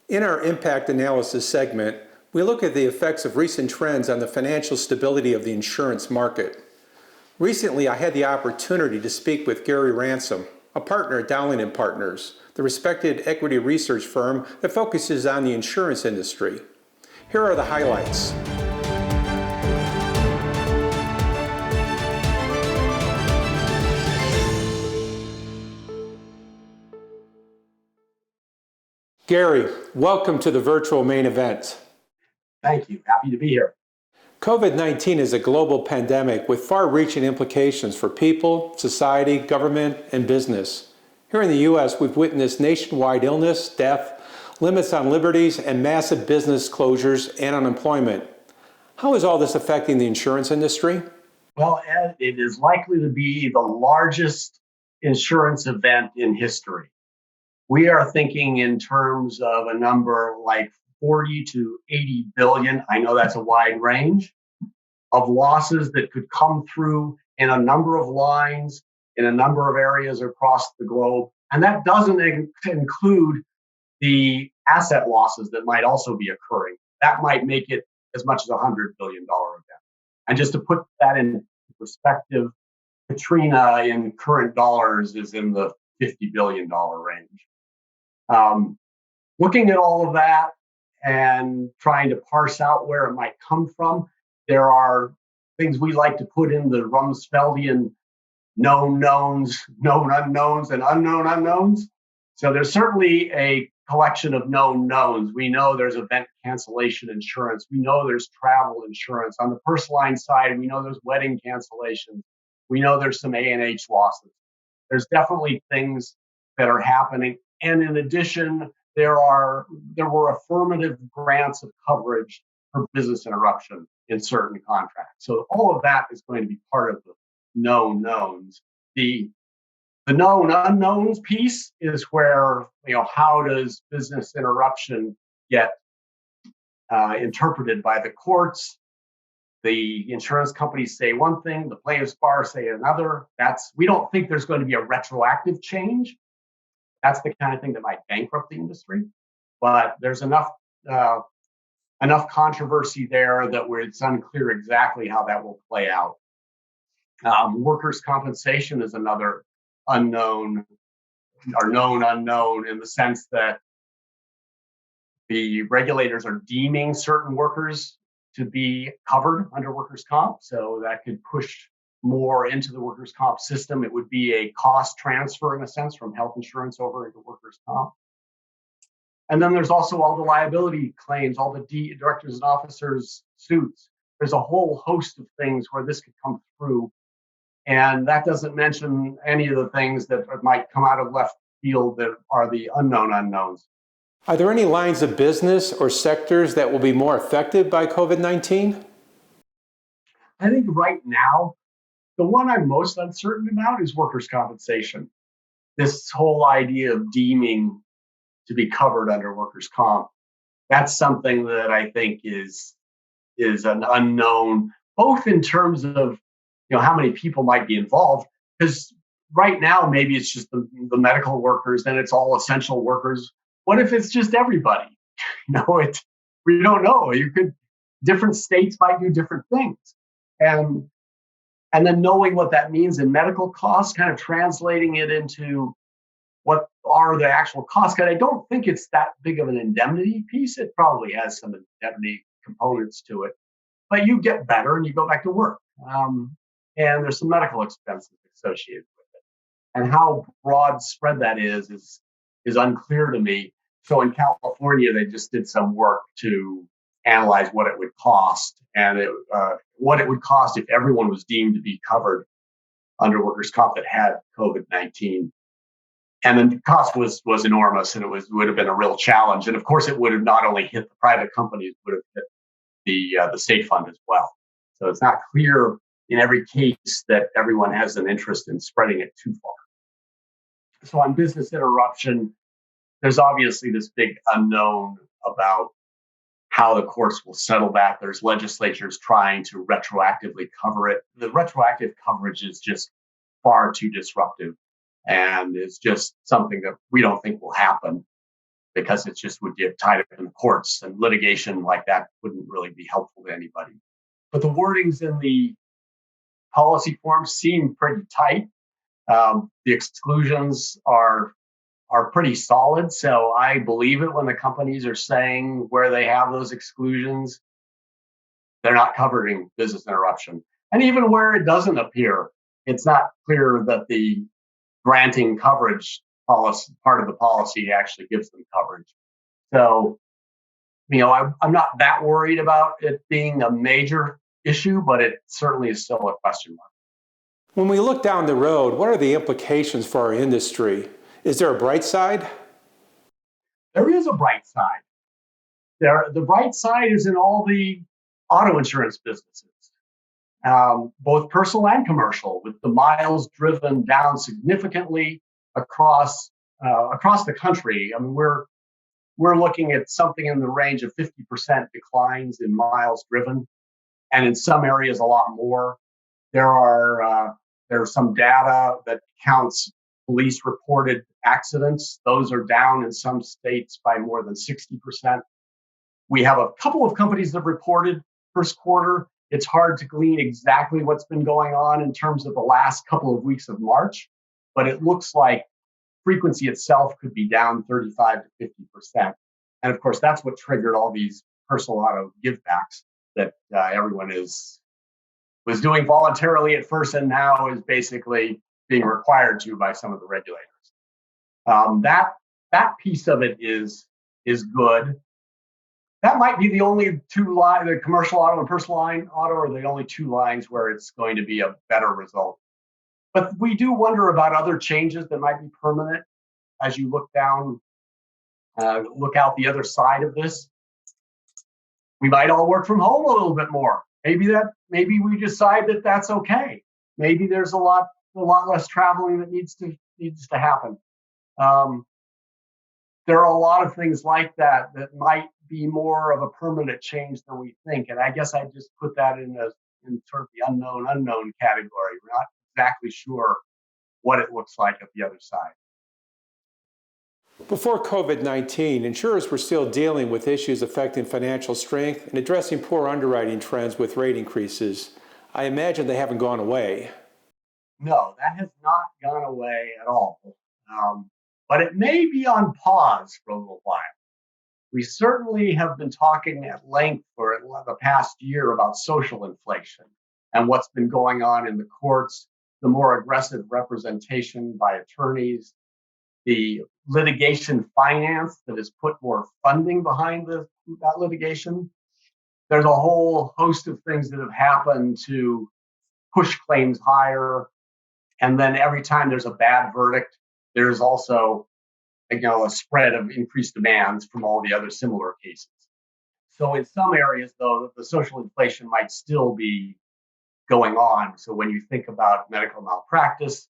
In our impact analysis segment, we look at the effects of recent trends on the financial stability of the insurance market. Recently, I had the opportunity to speak with Gary Ransom, a partner at Dowling Partners, the respected equity research firm that focuses on the insurance industry. Here are the highlights. Gary, welcome to the virtual main event. Thank you. Happy to be here. COVID-19 is a global pandemic with far-reaching implications for people, society, government, and business. Here in the U.S., we've witnessed nationwide illness, death, limits on liberties, and massive business closures and unemployment. How is all this affecting the insurance industry? Well, Ed, it is likely to be the largest insurance event in history. We are thinking in terms of a number like 40 to 80 billion. I know that's a wide range of losses that could come through in a number of lines, in a number of areas across the globe. And that doesn't include the asset losses that might also be occurring. That might make it as much as $100 billion event. And just to put that in perspective, Katrina in current dollars is in the $50 billion range. Looking at all of that and trying to parse out where it might come from, there are things we like to put in the Rumsfeldian known knowns, known unknowns, and unknown unknowns. So there's certainly a collection of known knowns. We know there's event cancellation insurance. We know there's travel insurance. On the personal line side, we know there's wedding cancellations. We know there's some A&H losses. There's definitely things that are happening. And in addition, there were affirmative grants of coverage for business interruption in certain contracts. So all of that is going to be part of the known knowns. The known unknowns piece is where, how does business interruption get interpreted by the courts? The insurance companies say one thing, the plaintiffs' bar say another. We don't think there's going to be a retroactive change. That's the kind of thing that might bankrupt the industry. But there's enough controversy there that it's unclear exactly how that will play out. Workers' compensation is another unknown or known unknown in the sense that the regulators are deeming certain workers to be covered under workers' comp. So that could push more into the workers' comp system. It would be a cost transfer in a sense from health insurance over into workers' comp. And then there's also all the liability claims, all the directors and officers suits. There's a whole host of things where this could come through. And that doesn't mention any of the things that might come out of left field that are the unknown unknowns. Are there any lines of business or sectors that will be more affected by COVID-19? I think right now, the one I'm most uncertain about is workers' compensation. This whole idea of deeming to be covered under workers' comp, that's something that I think is an unknown, both in terms of how many people might be involved, because right now maybe it's just the medical workers and it's all essential workers. What if it's just everybody? We don't know. Different states might do different things, and then knowing what that means in medical costs, kind of translating it into what are the actual costs. Because I don't think it's that big of an indemnity piece. It probably has some indemnity components to it, but you get better and you go back to work. And there's some medical expenses associated with it. And how broad spread that is unclear to me. So in California, they just did some work to analyze what it would cost and what it would cost if everyone was deemed to be covered under workers' comp that had COVID-19. And then the cost was enormous, and it would have been a real challenge. And of course, it would have not only hit the private companies, it would have hit the state fund as well. So it's not clear in every case that everyone has an interest in spreading it too far. So on business interruption, there's obviously this big unknown about how the courts will settle that. There's legislatures trying to retroactively cover it. The retroactive coverage is just far too disruptive, and it's just something that we don't think will happen. because it just would get tied up in the courts, and litigation like that wouldn't really be helpful to anybody. But the wordings in the policy forms seem pretty tight. The exclusions are pretty solid, so I believe it when the companies are saying where they have those exclusions, they're not covering business interruption. And even where it doesn't appear, it's not clear that the granting coverage policy, part of the policy, actually gives them coverage. So, I'm not that worried about it being a major issue, but it certainly is still a question mark. When we look down the road, what are the implications for our industry? Is there a bright side? There is a bright side. The bright side is in all the auto insurance businesses, both personal and commercial, with the miles driven down significantly across the country. I mean, we're looking at something in the range of 50% declines in miles driven, and in some areas a lot more. There's some data that counts police reported accidents. Those are down in some states by more than 60%. We have a couple of companies that reported first quarter. It's hard to glean exactly what's been going on in terms of the last couple of weeks of March, but it looks like frequency itself could be down 35 to 50%. And of course, that's what triggered all these personal auto givebacks that everyone was doing voluntarily at first and now is basically being required to by some of the regulators. That piece of it is good. That might be the only two lines, the commercial auto and personal line auto are the only two lines where it's going to be a better result. But we do wonder about other changes that might be permanent as you look out the other side of this. We might all work from home a little bit more. Maybe we decide that that's okay. Maybe there's a lot less traveling that needs to happen. There are a lot of things like that might be more of a permanent change than we think. And I guess I just put that in sort of the unknown category. We're not exactly sure what it looks like at the other side. Before COVID-19, insurers were still dealing with issues affecting financial strength and addressing poor underwriting trends with rate increases. I imagine they haven't gone away. No, that has not gone away at all. But it may be on pause for a little while. We certainly have been talking at length for the past year about social inflation and what's been going on in the courts, the more aggressive representation by attorneys, the litigation finance that has put more funding behind that litigation. There's a whole host of things that have happened to push claims higher. And then every time there's a bad verdict, there's also a spread of increased demands from all the other similar cases. So in some areas, though, the social inflation might still be going on. So when you think about medical malpractice,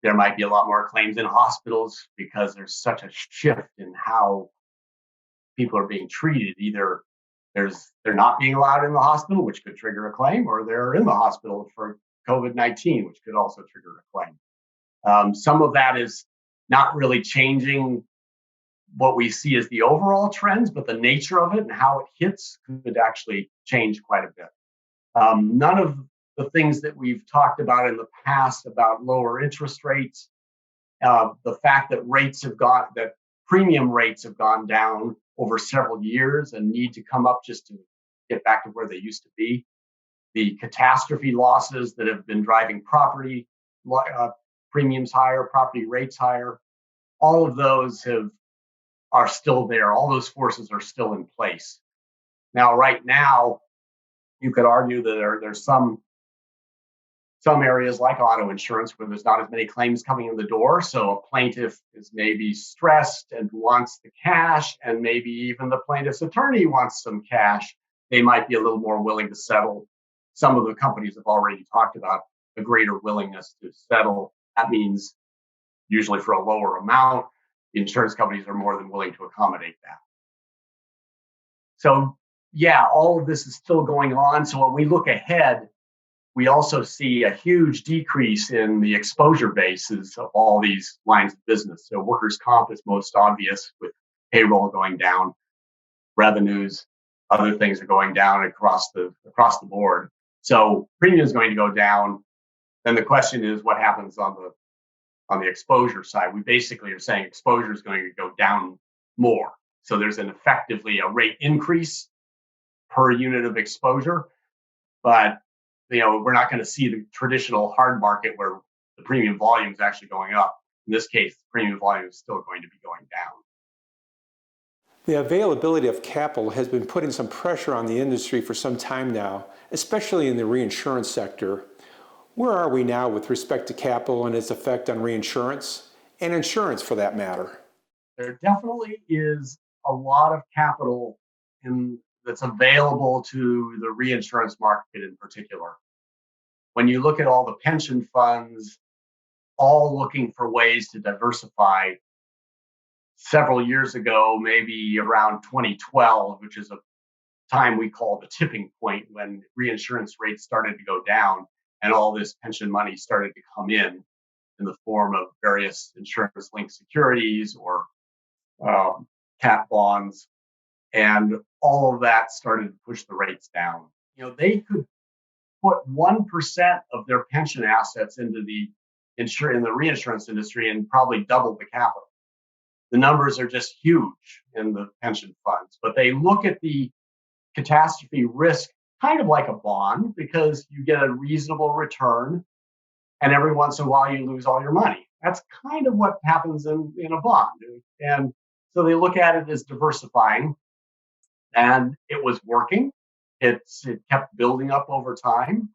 there might be a lot more claims in hospitals because there's such a shift in how people are being treated. Either they're not being allowed in the hospital, which could trigger a claim, or they're in the hospital for COVID-19, which could also trigger a claim. Some of that is not really changing what we see as the overall trends, but the nature of it and how it hits could actually change quite a bit. None of the things that we've talked about in the past about lower interest rates, the fact that premium rates have gone down over several years and need to come up just to get back to where they used to be, the catastrophe losses that have been driving property premiums higher, property rates higher, all of those are still there. All those forces are still in place. Now, right now, you could argue that there's some areas like auto insurance where there's not as many claims coming in the door. So a plaintiff is maybe stressed and wants the cash, and maybe even the plaintiff's attorney wants some cash. They might be a little more willing to settle. Some of the companies have already talked about a greater willingness to settle. That means usually for a lower amount. The insurance companies are more than willing to accommodate that. So yeah, all of this is still going on. So when we look ahead, we also see a huge decrease in the exposure bases of all these lines of business. So workers' comp is most obvious with payroll going down, revenues, other things are going down across the board. So premium is going to go down. Then the question is, what happens on the exposure side? We basically are saying exposure is going to go down more. So there's effectively a rate increase per unit of exposure, but we're not going to see the traditional hard market where the premium volume is actually going up. In this case, the premium volume is still going to be going down. The availability of capital has been putting some pressure on the industry for some time now, especially in the reinsurance sector. Where are we now with respect to capital and its effect on reinsurance and insurance for that matter? There definitely is a lot of capital that's available to the reinsurance market in particular. When you look at all the pension funds, all looking for ways to diversify, several years ago, maybe around 2012, which is a time we call the tipping point when reinsurance rates started to go down and all this pension money started to come in the form of various insurance-linked securities or cat bonds, and all of that started to push the rates down. They could put 1% of their pension assets into the reinsurance industry and probably double the capital. The numbers are just huge in the pension funds, but they look at the catastrophe risk kind of like a bond because you get a reasonable return and every once in a while you lose all your money. That's kind of what happens in a bond. And so they look at it as diversifying, and it was working. It kept building up over time,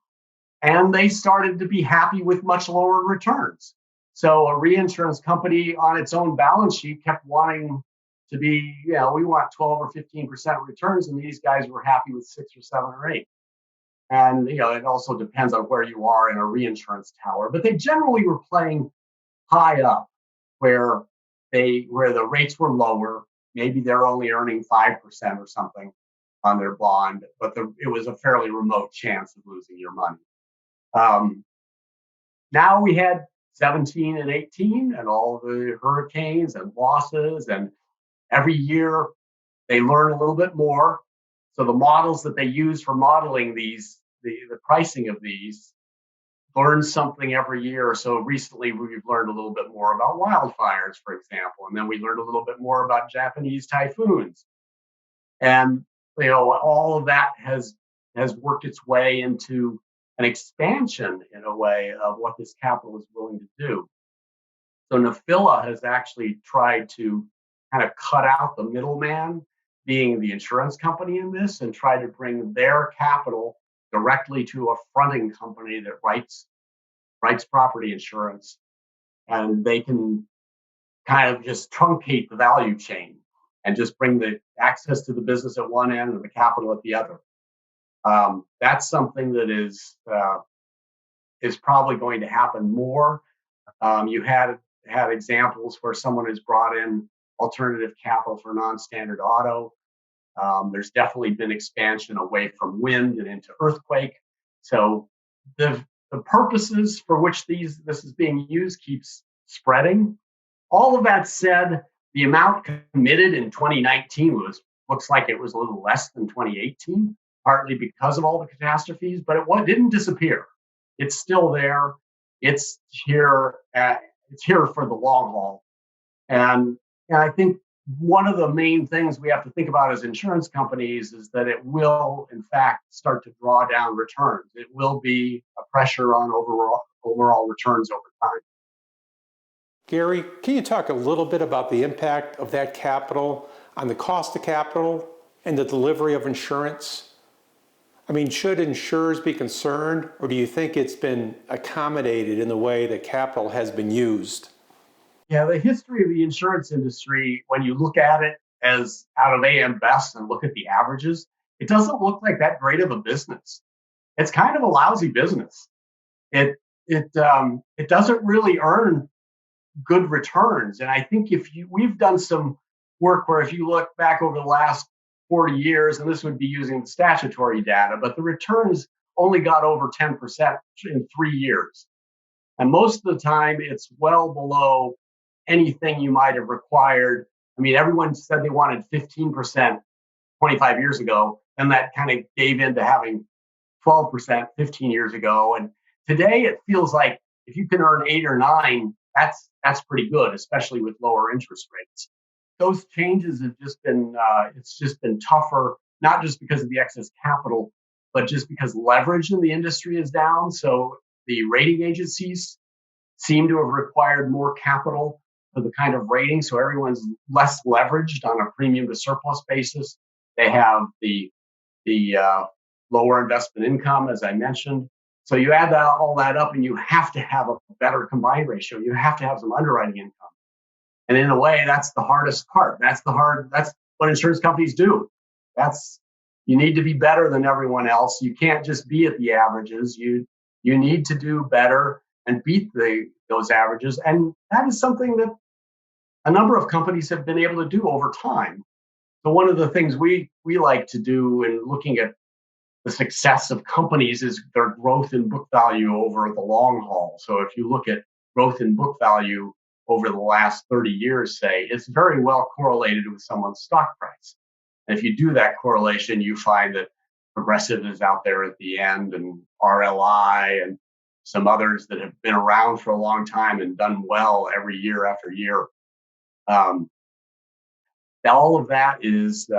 and they started to be happy with much lower returns. So a reinsurance company on its own balance sheet kept wanting to be, we want 12 or 15% returns, and these guys were happy with 6 or 7 or 8. And it also depends on where you are in a reinsurance tower, but they generally were playing high up where the rates were lower. Maybe they're only earning 5% or something on their bond, but it was a fairly remote chance of losing your money. Now we had 17 and 18 and all the hurricanes and losses, and every year they learn a little bit more. So the models that they use for modeling these, the pricing of these, learn something every year. So recently we've learned a little bit more about wildfires, for example, and then we learned a little bit more about Japanese typhoons. And all of that has worked its way into an expansion, in a way, of what this capital is willing to do. So NAFILA has actually tried to kind of cut out the middleman, being the insurance company in this, and try to bring their capital directly to a fronting company that writes property insurance, and they can kind of just truncate the value chain and just bring the access to the business at one end and the capital at the other. That's something that is probably going to happen more. You had examples where someone has brought in alternative capital for non-standard auto. There's definitely been expansion away from wind and into earthquake. So the purposes for which this is being used keeps spreading. All of that said, the amount committed in 2019 looks like it was a little less than 2018, partly because of all the catastrophes, but it didn't disappear. It's still there. It's here. It's here for the long haul. And I think one of the main things we have to think about as insurance companies is that it will, in fact, start to draw down returns. It will be a pressure on overall returns over time. Gary, can you talk a little bit about the impact of that capital on the cost of capital and the delivery of insurance? I mean, should insurers be concerned, or do you think it's been accommodated in the way that capital has been used? Yeah, the history of the insurance industry, when you look at it as out of AM Best and look at the averages, it doesn't look like that great of a business. It's kind of a lousy business. It doesn't really earn good returns. And I think we've done some work where if you look back over the last 40 years, and this would be using the statutory data, but the returns only got over 10% in 3 years. And most of the time, it's well below anything you might have required I mean, everyone said they wanted 15% 25 years ago, and that kind of gave into having 12% 15 years ago. And today it feels like if you can earn 8 or 9, that's pretty good, especially with lower interest rates. Those changes have just been it's just been tougher, not just because of the excess capital, but just because leverage in the industry is down. So the rating agencies seem to have required more capital for the kind of rating. So everyone's less leveraged on a premium to surplus basis. They have the lower investment income, as I mentioned. So you add all that up, and you have to have a better combined ratio. You have to have some underwriting income. And in a way, that's the hardest part. That's what insurance companies do. You need to be better than everyone else. You can't just be at the averages. You need to do better and beat those averages. And that is something that a number of companies have been able to do over time. So one of the things we like to do in looking at the success of companies is their growth in book value over the long haul. So if you look at growth in book value over the last 30 years, say, it's very well correlated with someone's stock price. And if you do that correlation, you find that Progressive is out there at the end, and RLI and some others that have been around for a long time and done well every year after year. All of that is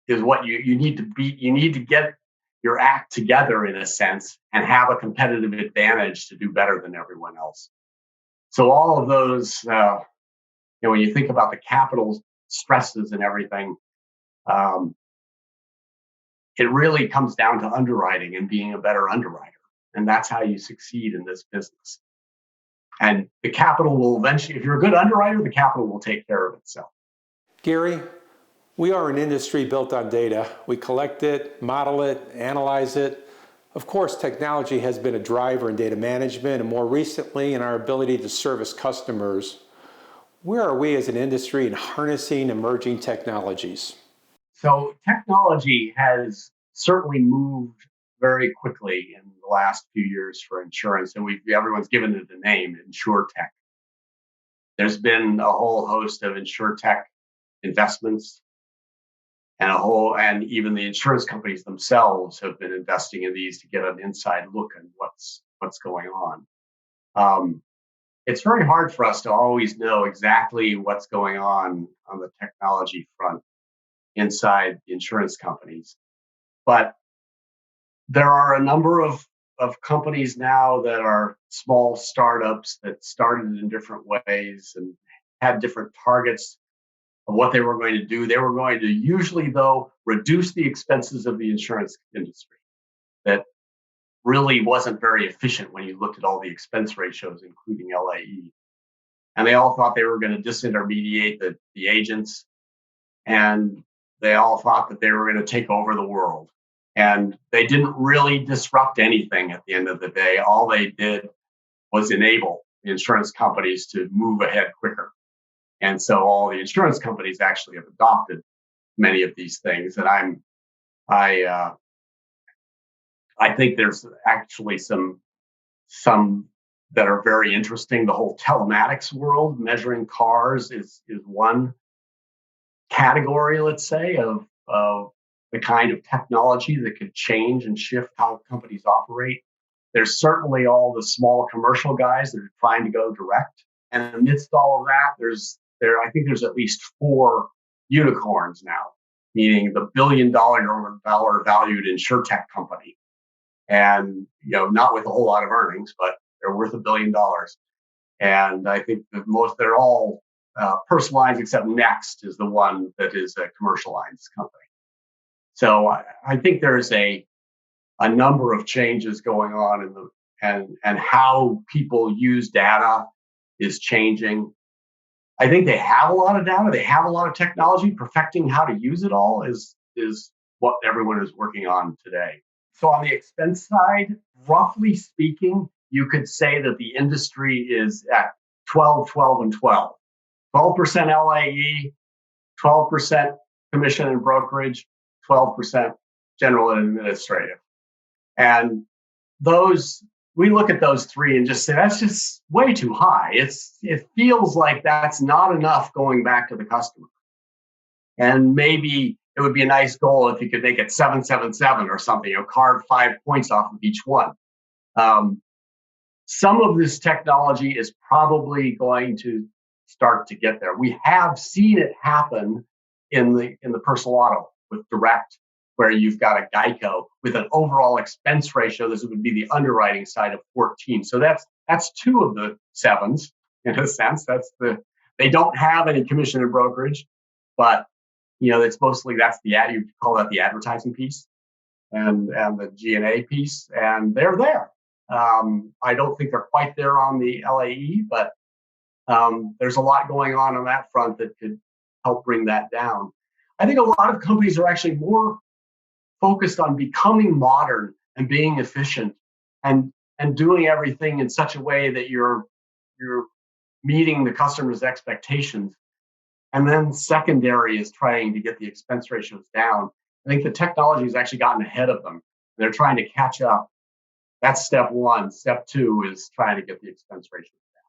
what you need to be. You need to get your act together in a sense and have a competitive advantage to do better than everyone else. So all of those, when you think about the capital stresses and everything, it really comes down to underwriting and being a better underwriter. And that's how you succeed in this business. And the capital will eventually, if you're a good underwriter, the capital will take care of itself. Gary, we are an industry built on data. We collect it, model it, analyze it. Of course, technology has been a driver in data management, and more recently in our ability to service customers. Where are we as an industry in harnessing emerging technologies? So technology has certainly moved very quickly in the last few years for insurance, and everyone's given it a name, InsurTech. There's been a whole host of InsurTech investments, and even the insurance companies themselves have been investing in these to get an inside look at what's going on. It's very hard for us to always know exactly what's going on the technology front inside the insurance companies, but there are a number of companies now that are small startups that started in different ways and had different targets of what they were going to do. They were going to usually, though, reduce the expenses of the insurance industry. That really wasn't very efficient when you looked at all the expense ratios, including LAE. And they all thought they were going to disintermediate the agents, and they all thought that they were going to take over the world. And they didn't really disrupt anything at the end of the day. All they did was enable the insurance companies to move ahead quicker. And so all the insurance companies actually have adopted many of these things. And I think there's actually some that are very interesting. The whole telematics world, measuring cars, is one category, let's say, of the kind of technology that could change and shift how companies operate. There's certainly all the small commercial guys that are trying to go direct. And amidst all of that, I think there's at least 4 unicorns now, meaning the $1 billion valued InsurTech company. And, not with a whole lot of earnings, but they're worth $1 billion. And I think that they're all personal lines, except Next is the one that is a commercial lines company. So I think there's a number of changes going on and how people use data is changing. I think they have a lot of data. They have a lot of technology. Perfecting how to use it all is what everyone is working on today. So on the expense side, roughly speaking, you could say that the industry is at 12, 12, and 12. 12% LAE, 12% commission and brokerage, 12% general and administrative. And those we look at those three and just say that's just way too high. It feels like that's not enough going back to the customer. And maybe it would be a nice goal if you could make it 777 or something, carve 5 points off of each one. Some of this technology is probably going to start to get there. We have seen it happen in the personal auto with direct, where you've got a Geico with an overall expense ratio. This would be the underwriting side of 14. So that's two of the sevens in a sense. They don't have any commission and brokerage, but it's mostly that's the ad. You call that the advertising piece and the G&A piece, and they're there. I don't think they're quite there on the LAE, but there's a lot going on that front that could help bring that down. I think a lot of companies are actually more focused on becoming modern and being efficient and doing everything in such a way that you're meeting the customer's expectations. And then secondary is trying to get the expense ratios down. I think the technology has actually gotten ahead of them. They're trying to catch up. That's step one. Step two is trying to get the expense ratios down.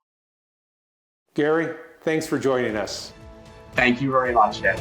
Gary, thanks for joining us. Thank you very much, Ed.